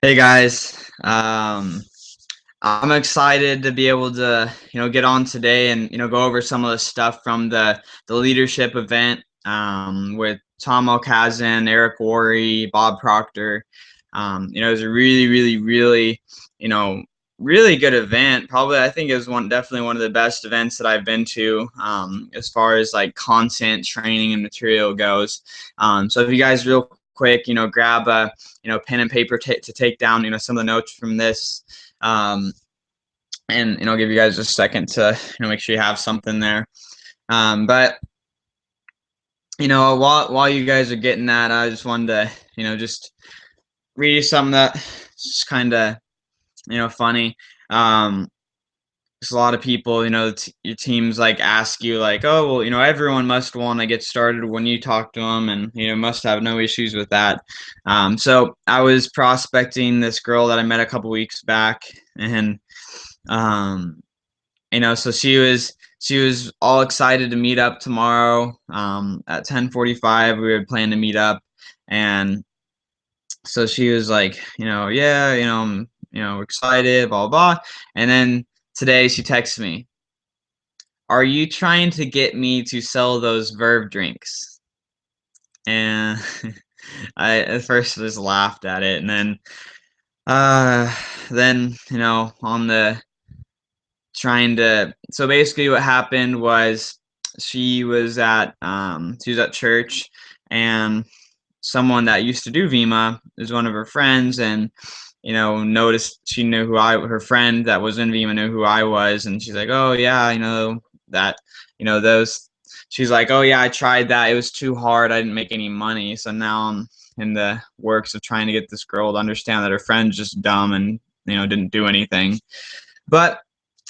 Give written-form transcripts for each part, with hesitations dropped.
Hey guys, I'm excited to be able to get on today and go over some of the stuff from the leadership event with Tom Alkazin, Eric Worre, Bob Proctor. It was a really you know really good event. Probably I think it was definitely one of the best events that I've been to as far as like content training and material goes. So if you guys real quick, grab a pen and paper to take down some of the notes from this. And I'll give you guys a second to make sure you have something there. But while you guys are getting that, I just wanted to just read you something that's kind of funny. There's a lot of people, your teams like ask you like, oh well, everyone must want to get started when you talk to them, and must have no issues with that. So I was prospecting this girl that I met a couple weeks back, and so she was all excited to meet up tomorrow at 10:45. We had planned to meet up, and so she was like, yeah, I'm excited, blah blah. And then today she texts me, "Are you trying to get me to sell those Verve drinks?" And I at first just laughed at it, and then on the trying to so basically what happened was she was at church, and someone that used to do Vima is one of her friends, and noticed she knew her friend that was in Vima knew who I was, and she's like, oh yeah, that those she's like, oh yeah, I tried that, it was too hard, I didn't make any money. So now I'm in the works of trying to get this girl to understand that her friend's just dumb and didn't do anything. But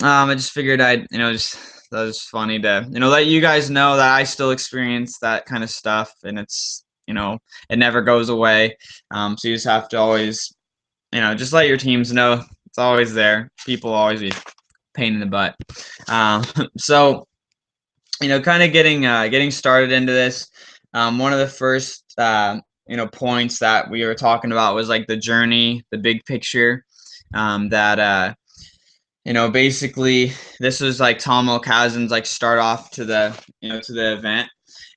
I just figured I'd, just that was funny to, let you guys know that I still experience that kind of stuff, and it's, it never goes away. So you just have to always, just let your teams know it's always there. People always be pain in the butt. Um, so, kind of getting started into this. One of the first, points that we were talking about was like the journey, the big picture, that basically this was like Tom Alkazin's like start off to the event,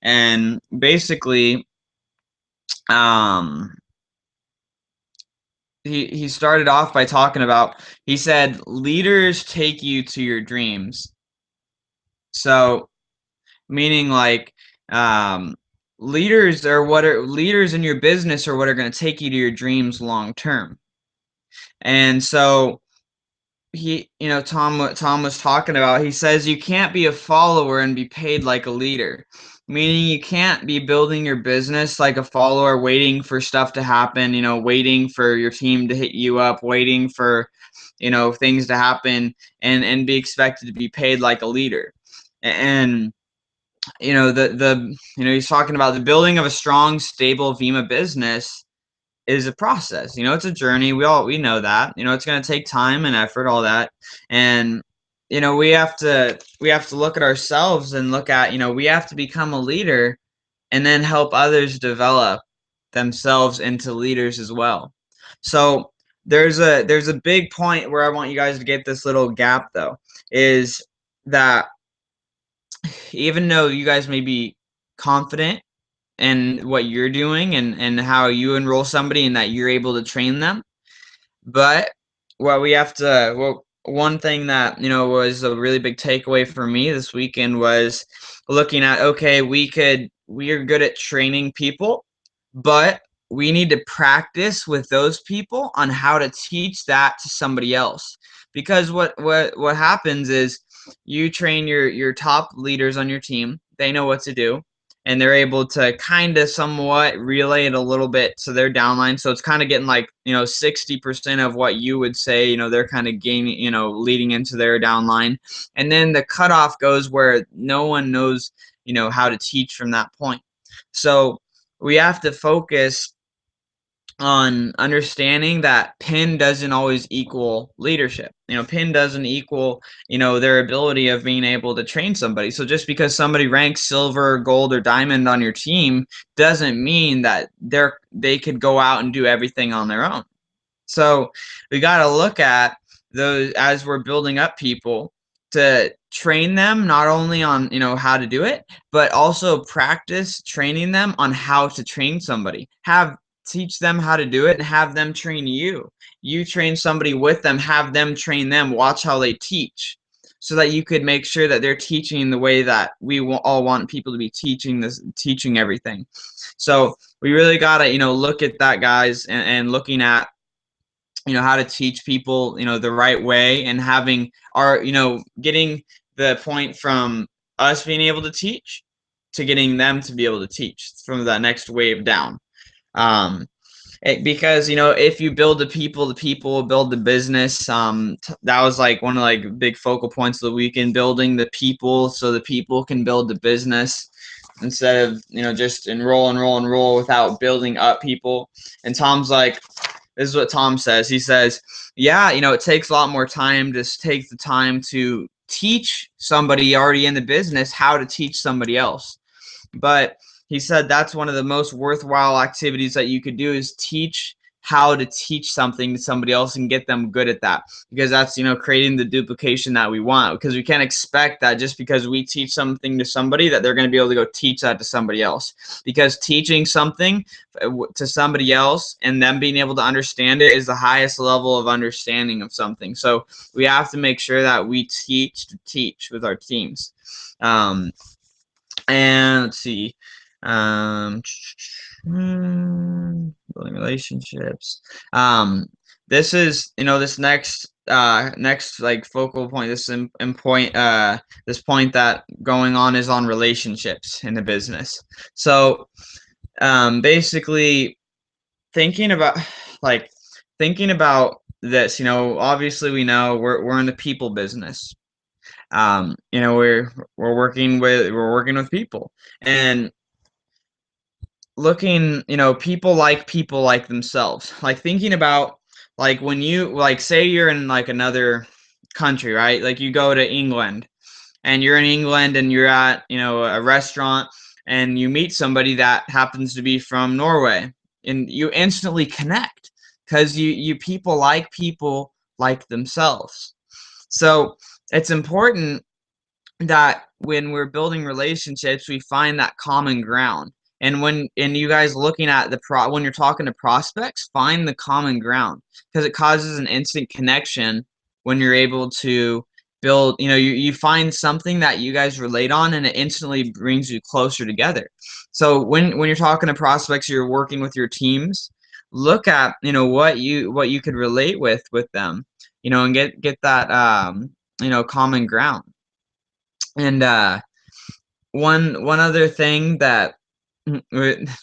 and basically, um, he started off by talking about, he said, leaders take you to your dreams. So meaning like, leaders in your business are what are going to take you to your dreams long term. And so Tom was talking about, he says you can't be a follower and be paid like a leader, meaning you can't be building your business like a follower, waiting for stuff to happen, waiting for your team to hit you up, waiting for things to happen, and be expected to be paid like a leader. And he's talking about the building of a strong, stable Vima business is a process. It's a journey. We know that. It's going to take time and effort, all that. And we have to look at ourselves and look at, we have to become a leader and then help others develop themselves into leaders as well. So there's a big point where I want you guys to get this little gap though, is that even though you guys may be confident in what you're doing and how you enroll somebody and that you're able to train them, but one thing that was a really big takeaway for me this weekend was looking at, okay, we are good at training people, but we need to practice with those people on how to teach that to somebody else. Because what happens is you train your top leaders on your team, they know what to do, and they're able to kind of somewhat relay it a little bit to their downline. So it's kind of getting like 60% of what you would say, they're kind of gaining, leading into their downline. And then the cutoff goes where no one knows how to teach from that point. So we have to focus on understanding that pin doesn't always equal leadership. Pin doesn't equal, their ability of being able to train somebody. So just because somebody ranks silver, gold, or diamond on your team doesn't mean that they could go out and do everything on their own. So we got to look at those as we're building up people to train them not only on, how to do it, but also practice training them on how to train somebody. Teach them how to do it and have them train you. You train somebody with them, have them train them, watch how they teach so that you could make sure that they're teaching the way that we all want people to be teaching everything. So we really got to, look at that, guys, and looking at, how to teach people, the right way, and having our, getting the point from us being able to teach to getting them to be able to teach from that next wave down. Because if you build the people will build the business. That was like one of like big focal points of the weekend, building the people so the people can build the business instead of just enroll without building up people. And Tom's like, this is what Tom says. He says, yeah, it takes a lot more time to take the time to teach somebody already in the business how to teach somebody else. But he said that's one of the most worthwhile activities that you could do, is teach how to teach something to somebody else and get them good at that, because that's creating the duplication that we want, because we can't expect that just because we teach something to somebody that they're going to be able to go teach that to somebody else, because teaching something to somebody else and them being able to understand it is the highest level of understanding of something. So we have to make sure that we teach with our teams. And let's see, building relationships. This is this next like focal point. This point that going on is on relationships in the business. So basically thinking about this. Obviously we know we're in the people business. We're working with people, and looking, people like themselves, like thinking about, like when you, like, say you're in like another country, right? Like you go to England, and you're in England and you're at, a restaurant, and you meet somebody that happens to be from Norway, and you instantly connect because you people like themselves. So it's important that when we're building relationships, we find that common ground. And you guys looking at when you're talking to prospects, find the common ground, because it causes an instant connection when you're able to build, you find something that you guys relate on, and it instantly brings you closer together. So when you're talking to prospects, you're working with your teams, look at, what you could relate with them, and get that common ground. And one other thing that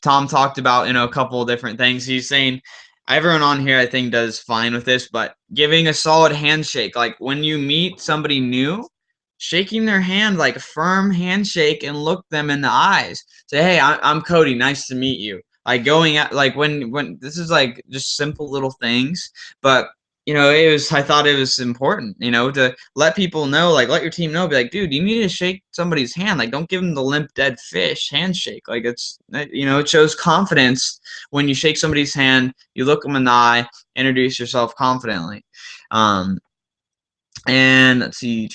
Tom talked about, a couple of different things. He's saying everyone on here, I think, does fine with this, but giving a solid handshake, like when you meet somebody new, shaking their hand, like a firm handshake, and look them in the eyes. Say, hey, I'm Cody. Nice to meet you. Like going at, like when this is like just simple little things, but I thought it was important, to let people know, like let your team know, be like, dude, you need to shake somebody's hand. Like, don't give them the limp dead fish handshake. Like it shows confidence when you shake somebody's hand, you look them in the eye, introduce yourself confidently. And let's see,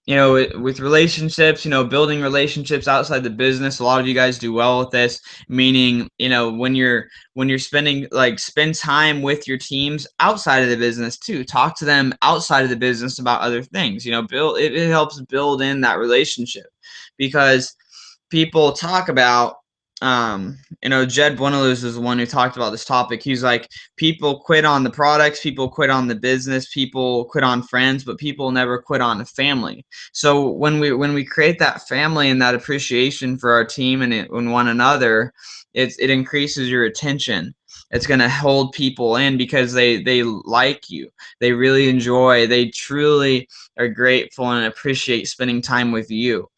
with relationships, building relationships outside the business, a lot of you guys do well with this, meaning, when you're spend time with your teams outside of the business too. Talk to them outside of the business about other things. It helps build in that relationship, because people talk about, Jed Buenaluz is the one who talked about this topic. He's like, people quit on the products, people quit on the business, people quit on friends, but people never quit on a family. So when we create that family and that appreciation for our team and one another, it increases your attention. It's going to hold people in because they like you. They really enjoy, they truly are grateful and appreciate spending time with you.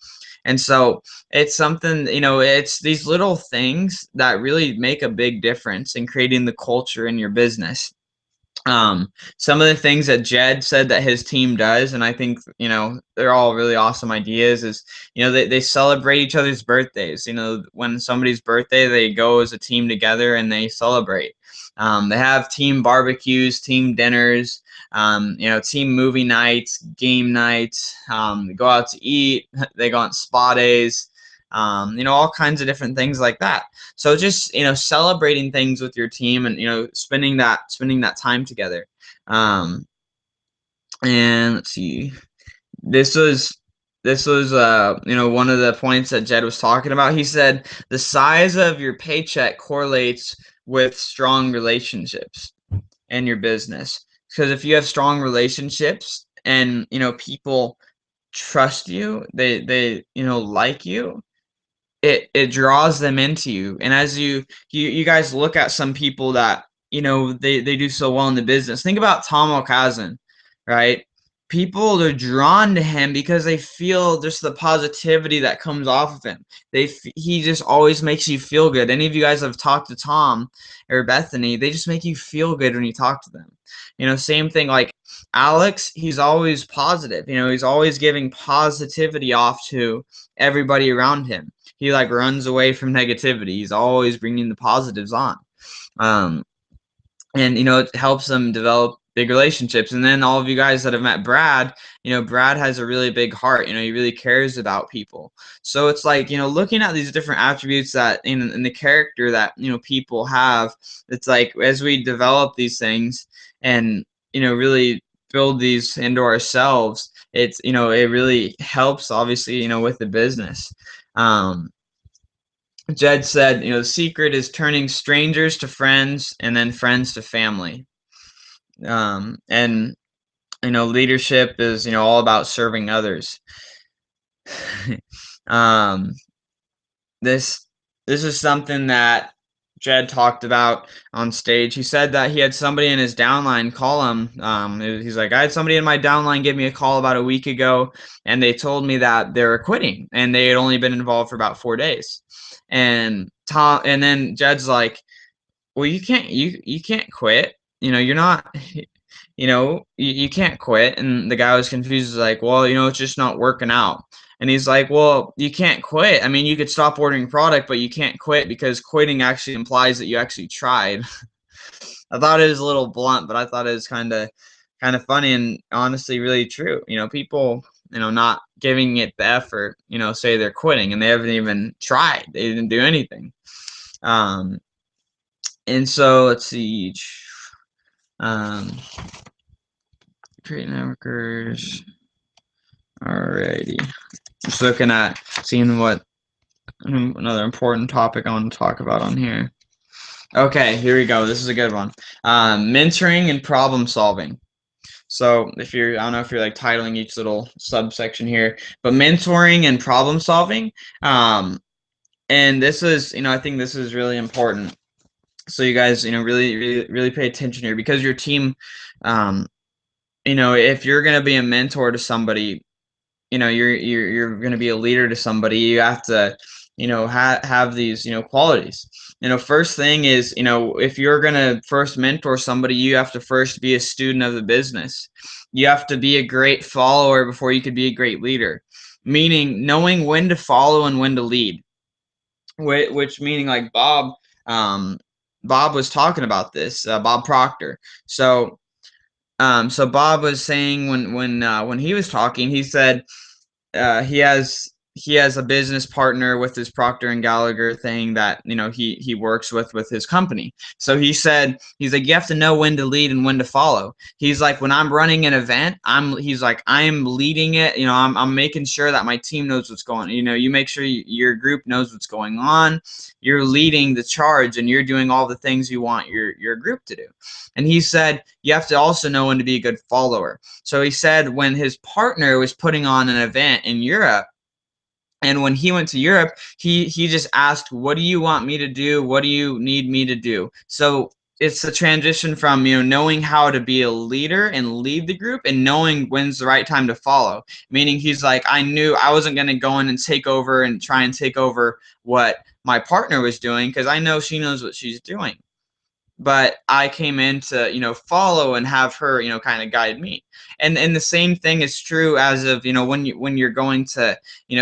And so it's something, it's these little things that really make a big difference in creating the culture in your business. Some of the things that Jed said that his team does, and I think, they're all really awesome ideas, is, they celebrate each other's birthdays. When somebody's birthday, they go as a team together and they celebrate. They have team barbecues, team dinners, team movie nights, game nights. They go out to eat. They go on spa days. All kinds of different things like that. So just, celebrating things with your team and, spending that time together. And let's see, this was one of the points that Jed was talking about. He said the size of your paycheck correlates with strong relationships in your business. Because if you have strong relationships and, people trust you, they like you, it draws them into you. And as you guys look at some people that, they do so well in the business. Think about Tom Okazan, right? People are drawn to him because they feel just the positivity that comes off of him. He just always makes you feel good. Any of you guys have talked to Tom or Bethany, they just make you feel good when you talk to them. Same thing like Alex, he's always positive. He's always giving positivity off to everybody around him. He like runs away from negativity. He's always bringing the positives on. And it helps them develop big relationships. And then all of you guys that have met Brad, Brad has a really big heart. He really cares about people. So it's like, looking at these different attributes that in the character that, people have, it's like as we develop these things and, really build these into ourselves, it's, it really helps obviously, with the business. Jed said, the secret is turning strangers to friends and then friends to family. And, leadership is, all about serving others. This is something that Jed talked about on stage. He said that he had somebody in his downline call him. He's like, I had somebody in my downline give me a call about a week ago, and they told me that they were quitting, and they had only been involved for about 4 days. And then Jed's like, well, you can't quit. You're not, you can't quit. And the guy was confused. He's like, well, it's just not working out. And he's like, well, you can't quit. I mean, you could stop ordering product, but you can't quit because quitting actually implies that you actually tried. I thought it was a little blunt, but I thought it was kind of funny and honestly really true. People, not giving it the effort, say they're quitting and they haven't even tried. They didn't do anything. And so let's see. Create networkers. Alrighty. Just looking at seeing what another important topic I want to talk about on here. Okay, here we go. This is a good one. Mentoring and problem solving. So I don't know if you're like titling each little subsection here, but mentoring and problem solving. And this is, I think this is really important. So you guys, really pay attention here because your team, if you're going to be a mentor to somebody, you're going to be a leader to somebody, you have to, have these, qualities. First thing is, if you're going to first mentor somebody, you have to first be a student of the business. You have to be a great follower before you could be a great leader, meaning knowing when to follow and when to lead, which meaning like Bob was talking about this, Bob Proctor. So Bob was saying when he was talking, he said he has a business partner with his Procter and Gallagher thing that he works with his company. So he's like, you have to know when to lead and when to follow. He's like, when I'm running an event, I'm leading it. I'm making sure that my team knows what's going on. You make sure your group knows what's going on. You're leading the charge and you're doing all the things you want your group to do. And he said you have to also know when to be a good follower. So he said when his partner was putting on an event in Europe, and when he went to Europe, he just asked, what do you want me to do? What do you need me to do? So it's a transition from, knowing how to be a leader and lead the group and knowing when's the right time to follow. Meaning he's like, I knew I wasn't going to go in and take over and try and take over what my partner was doing because I know she knows what she's doing. but I came in to, follow and have her, kind of guide me. And the same thing is true as of, when you're going to,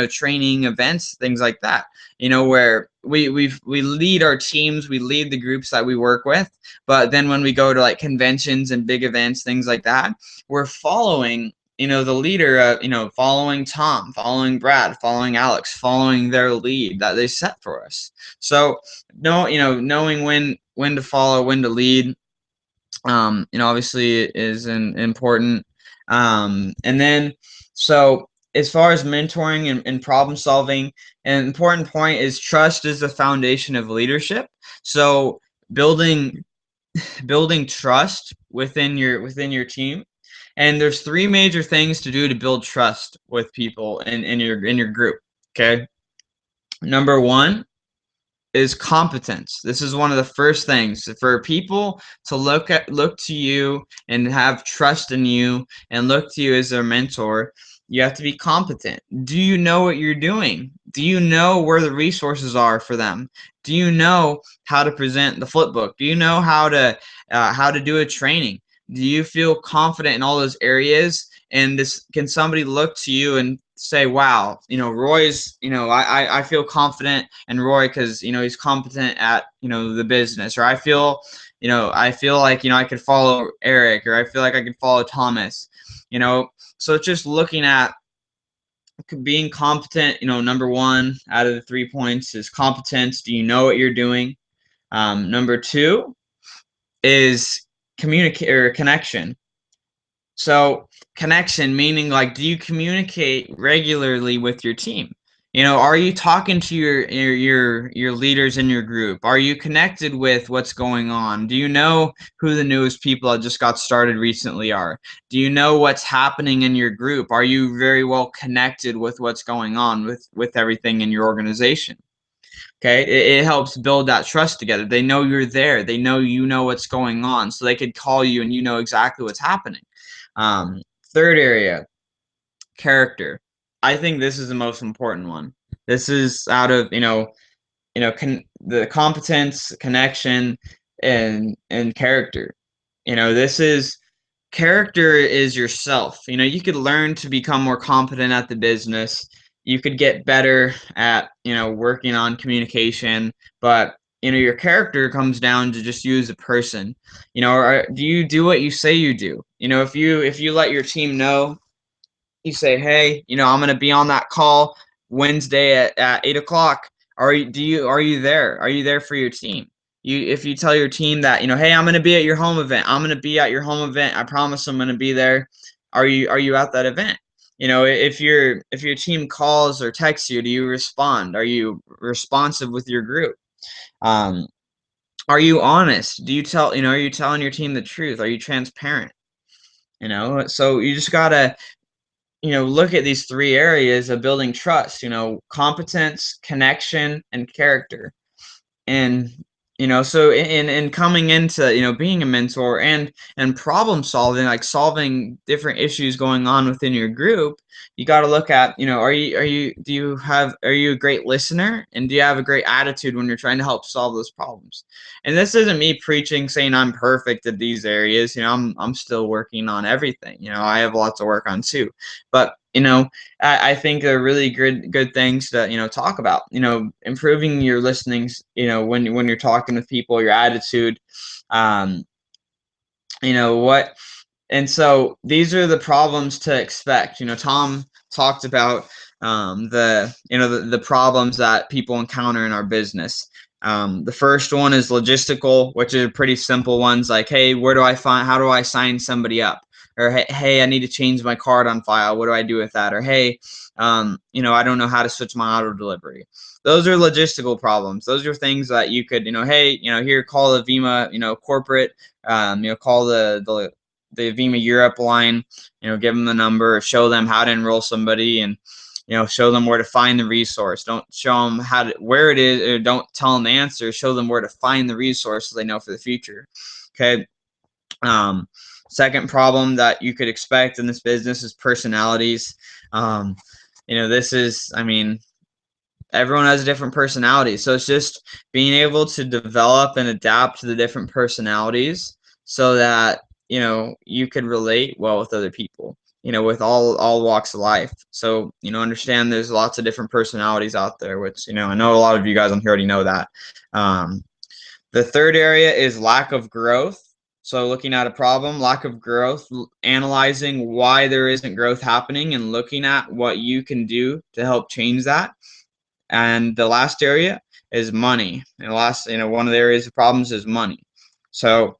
training events, things like that, where we lead our teams, we lead the groups that we work with, but then when we go to like conventions and big events, things like that, we're following, the leader, following Tom, following Brad, following Alex, following their lead that they set for us. So no, knowing when to follow, when to lead, obviously is important. And then, so as far as mentoring and problem solving, an important point is trust is the foundation of leadership. So building trust within your team. And there's three major things to do to build trust with people in your group. Okay. Number one is competence. This is one of the first things for people to look to you and have trust in you and look to you as their mentor. You have to be competent. Do you know what you're doing? Do you know where the resources are for them? Do you know how to present the flip book? Do you know how to do a training? Do you feel confident in all those areas? And can somebody look to you and say, wow, Roy's, I feel confident in Roy because, he's competent at, the business, or I feel like, I could follow Eric, or I feel like I could follow Thomas, so it's just looking at being competent. Number one out of the 3 points is competence. Do you know what you're doing? Number two is communicate or connection. So connection, meaning like, do you communicate regularly with your team? Are you talking to your leaders in your group? Are you connected with what's going on? Do you know who the newest people that just got started recently are? Do you know what's happening in your group? Are you very well connected with what's going on with everything in your organization? Okay, it helps build that trust together. They know you're there. They know what's going on, so they could call you and you know exactly what's happening. Third area, character. I think this is the most important one. This is out of the competence, connection, and character. This is character is yourself. You could learn to become more competent at the business. You could get better at working on communication, but your character comes down to just you as a person. Or do you do what you say you do? If you let your team know, you say, hey, I'm going to be on that call Wednesday at 8 o'clock. Are you there? Are you there for your team? If you tell your team that, hey, I'm going to be at your home event. I'm going to be at your home event. I promise I'm going to be there. Are you at that event? If your team calls or texts you, do you respond? Are you responsive with your group? Are you honest? Are you telling your team the truth? Are you transparent? So you just gotta look at these three areas of building trust, competence, connection, and character. And so in coming into being a mentor and problem solving, like solving different issues going on within your group, you got to look at are you a great listener, and do you have a great attitude when you're trying to help solve those problems? And this isn't me preaching saying I'm perfect at these areas. I'm still working on everything. I have lots of work on too, but I think they're really good things to talk about. Improving your listenings. When you're talking with people, your attitude. What. And so these are the problems to expect. Tom talked about the problems that people encounter in our business. The first one is logistical, which are pretty simple ones, like, hey, how do I sign somebody up? Or hey, I need to change my card on file. What do I do with that? Or hey, I don't know how to switch my auto delivery. Those are logistical problems. Those are things that you could, hey, here, call the Vima, corporate, call the Vima Europe line, give them the number, show them how to enroll somebody, and show them where to find the resource. Don't show them where it is, or don't tell them the answer. Show them where to find the resource so they know for the future. Okay. Second problem that you could expect in this business is personalities. This is, everyone has a different personality. So it's just being able to develop and adapt to the different personalities so that, you could relate well with other people, with all walks of life. So, understand there's lots of different personalities out there, which, I know a lot of you guys on here already know that. Um, the third area is lack of growth. So looking at a problem, lack of growth, analyzing why there isn't growth happening and looking at what you can do to help change that. And the last area is money. And the last, one of the areas of problems is money. So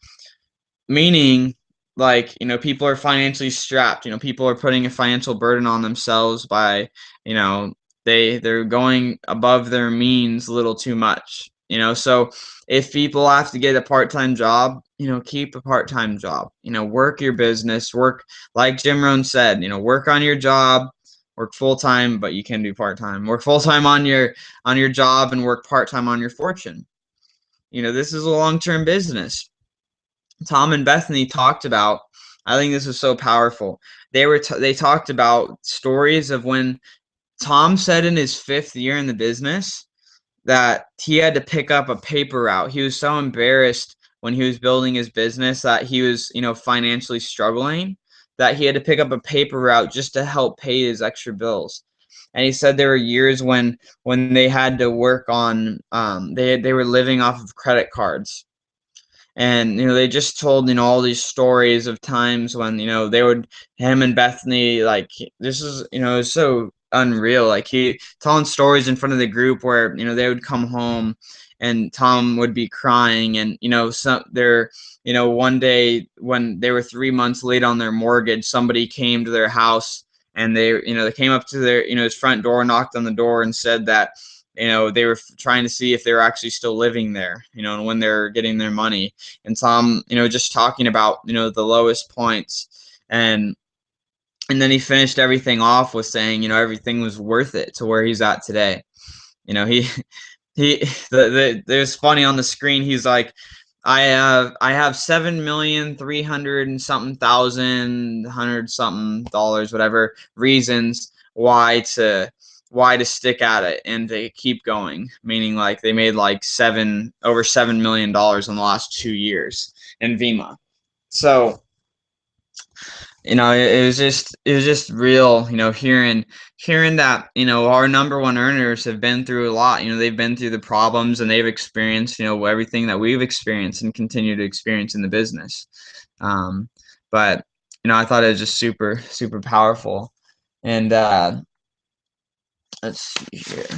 meaning, like, people are financially strapped. People are putting a financial burden on themselves by, you know they're going above their means a little too much. So if people have to get a part-time job, keep a part-time job. Work your business, work, like Jim Rohn said, work on your job, work full-time, but you can do part-time. Work full-time on your job and work part-time on your fortune. This is a long-term business. Tom and Bethany talked about, I think this was so powerful. They talked about stories of when Tom said in his 5th year in the business that he had to pick up a paper route. He was so embarrassed when he was building his business that he was, financially struggling, that he had to pick up a paper route just to help pay his extra bills. And he said there were years when they had to work on, they were living off of credit cards. And they just told all these stories of times when they would, him and Bethany, like, this is, it's so unreal, like, he telling stories in front of the group where they would come home and Tom would be crying, and one day when they were 3 months late on their mortgage, somebody came to their house, and they came up to their his front door, knocked on the door, and said that they were trying to see if they were actually still living there, and when they're getting their money. And Tom, just talking about, the lowest points. And then he finished everything off with saying, everything was worth it to where he's at today. He, it was funny on the screen. He's like, I have 7,300,000 and something thousand, hundred something dollars, whatever reasons why to stick at it and to keep going. Meaning, like, they made like over $7 million in the last 2 years in Vima. So it was just real, hearing that, our number one earners have been through a lot. They've been through the problems, and they've experienced, everything that we've experienced and continue to experience in the business. But I thought it was just super, super powerful. And let's see here. I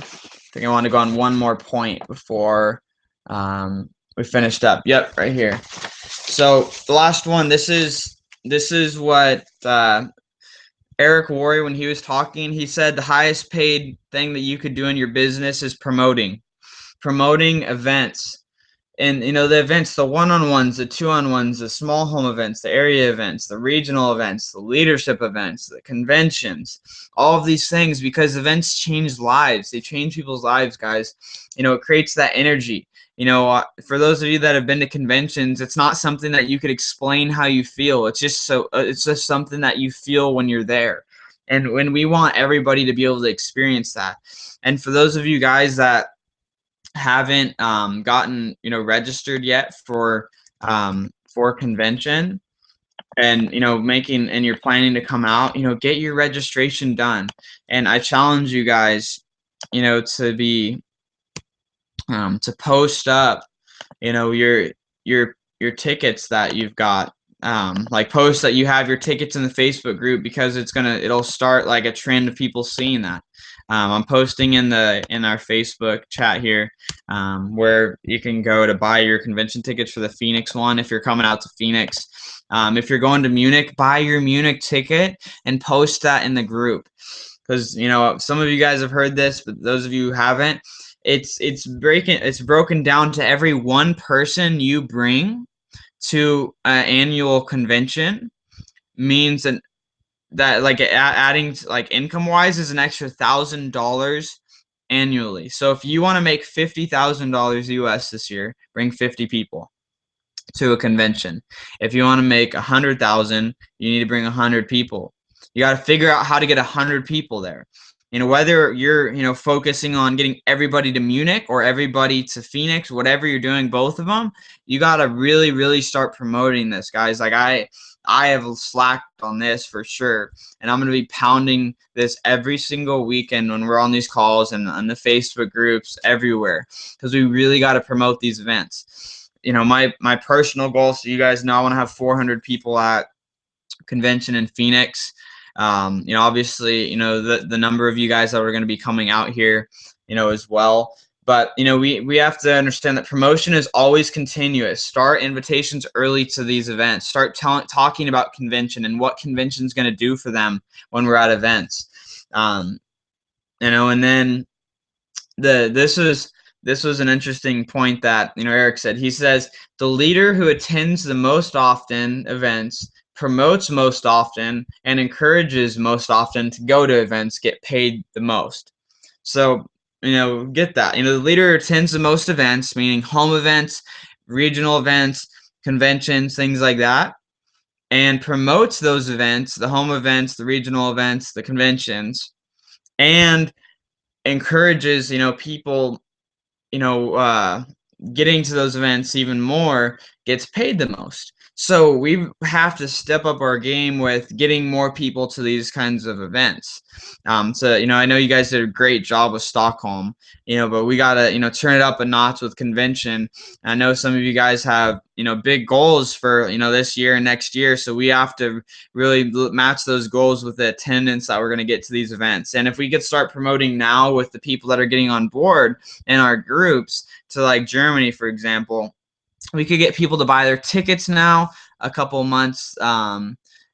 think I want to go on one more point before we finished up. Yep, right here. So the last one, this is what Eric Worre, when he was talking, he said the highest paid thing that you could do in your business is promoting events. And the events, the one-on-ones, the two-on-ones, the small home events, the area events, the regional events, the leadership events, the conventions, all of these things, because events change lives. They change people's lives, guys. It creates that energy. For those of you that have been to conventions, it's not something that you could explain how you feel. It's just something that you feel when you're there. And when we want everybody to be able to experience that. And for those of you guys that haven't gotten registered yet for convention, and and you're planning to come out, get your registration done. And I challenge you guys to be to post up your tickets that you've got, like, post that you have your tickets in the Facebook group, because it'll start like a trend of people seeing that. I'm posting in our Facebook chat here, where you can go to buy your convention tickets for the Phoenix one if you're coming out to Phoenix. If you're going to Munich, buy your Munich ticket and post that in the group, because some of you guys have heard this, but those of you who haven't, it's broken down to every one person you bring to an annual convention means that like adding, like, income wise, is an extra $1,000 annually. So if you want to make $50,000 US this year, bring 50 people to a convention. If you want to make 100,000, you need to bring 100 people. You got to figure out how to get 100 people there. Whether you're, focusing on getting everybody to Munich or everybody to Phoenix, whatever you're doing, both of them, you got to really, really start promoting this, guys. Like I have slacked on this for sure, and I'm going to be pounding this every single weekend when we're on these calls and on the Facebook groups everywhere, because we really got to promote these events. My personal goal, so you guys know, I want to have 400 people at convention in Phoenix. Obviously, the number of you guys that are going to be coming out here, as well. But, we have to understand that promotion is always continuous. Start invitations early to these events. Start talking about convention and what convention is going to do for them when we're at events. And then this was an interesting point that, Eric said. He says the leader who attends the most often events, promotes most often, and encourages most often to go to events get paid the most. So, get that. The leader attends the most events, meaning home events, regional events, conventions, things like that, and promotes those events, the home events, the regional events, the conventions, and encourages, people, getting to those events even more, gets paid the most. So we have to step up our game with getting more people to these kinds of events. So, I know you guys did a great job with Stockholm, but we got to, turn it up a notch with convention. I know some of you guys have, big goals for, this year and next year. So we have to really match those goals with the attendance that we're going to get to these events. And if we could start promoting now with the people that are getting on board in our groups to, like, Germany, for example, we could get people to buy their tickets now, a couple months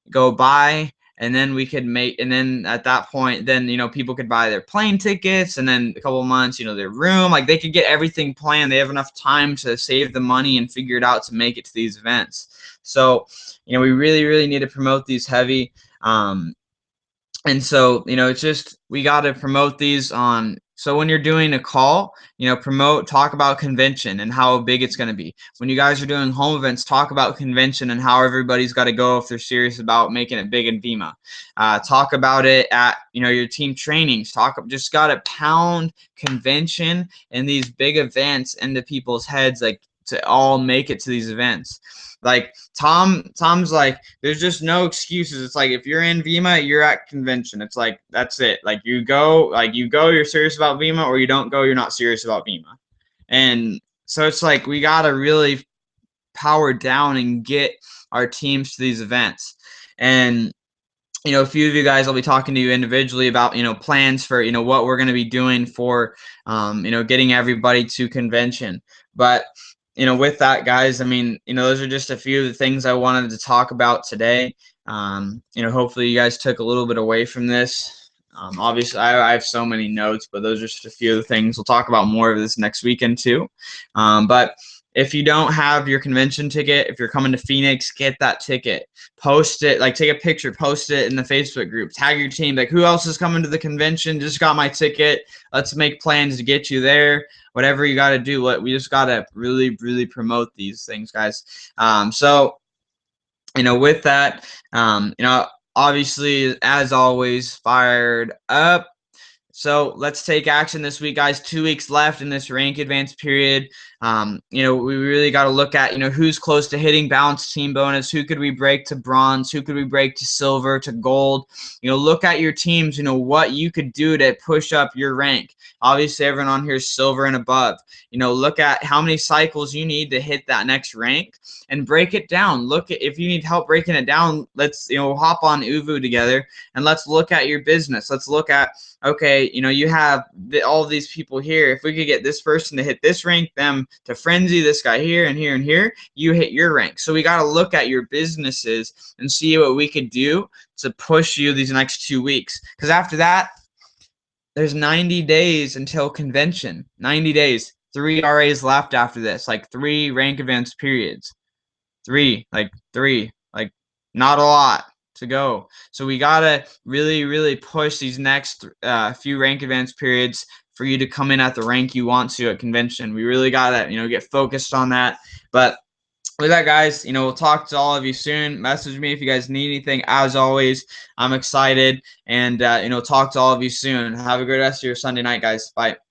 go by, and then we could and then at that point, then, people could buy their plane tickets, and then a couple months, their room, like they could get everything planned. They have enough time to save the money and figure it out to make it to these events. So, we really, really need to promote these heavy. And so, it's just, we got to promote these on. So when you're doing a call, talk about convention and how big it's going to be. When you guys are doing home events, talk about convention and how everybody's got to go if they're serious about making it big in VEMA. Talk about it at, your team trainings. Just got to pound convention and these big events into people's heads, like, to all make it to these events. Like Tom's like, there's just no excuses. It's like, if you're in VEMA, you're at convention. It's like, that's it. Like, you go, you're serious about VEMA, or you don't go, you're not serious about VEMA. And so it's like, we got to really power down and get our teams to these events. And, a few of you guys, I'll be talking to you individually about, plans for, what we're going to be doing for, getting everybody to convention. But, with that, guys, I mean, those are just a few of the things I wanted to talk about today. Hopefully you guys took a little bit away from this. Obviously, I have so many notes, but those are just a few of the things. We'll talk about more of this next weekend too. But if you don't have your convention ticket, if you're coming to Phoenix, get that ticket. Post it, like, take a picture, post it in the Facebook group. Tag your team, like, who else is coming to the convention? Just got my ticket. Let's make plans to get you there. Whatever you got to do. We just got to really, really promote these things, guys. So, with that, obviously, as always, fired up. So let's take action this week, guys. 2 weeks left in this rank advance period. We really got to look at, who's close to hitting balanced team bonus. Who could we break to bronze? Who could we break to silver, to gold? Look at your teams, what you could do to push up your rank. Obviously, everyone on here is silver and above. Look at how many cycles you need to hit that next rank and break it down. Look at, if you need help breaking it down, let's, hop on Uvu together and let's look at your business. Let's look at, okay, you have all of these people here. If we could get this person to hit this rank, them to frenzy, this guy here and here and here, you hit your rank. So we got to look at your businesses and see what we could do to push you these next 2 weeks. Because after that, there's 90 days until convention. 90 days. 3 RAs left after this. Like 3 rank advance periods. 3. Like not a lot to go. So we gotta really, really push these next few rank advance periods for you to come in at the rank you want to at convention. We really gotta, get focused on that. But with that, guys, we'll talk to all of you soon. Message me if you guys need anything. As always, I'm excited, and talk to all of you soon. Have a great rest of your Sunday night, guys. Bye.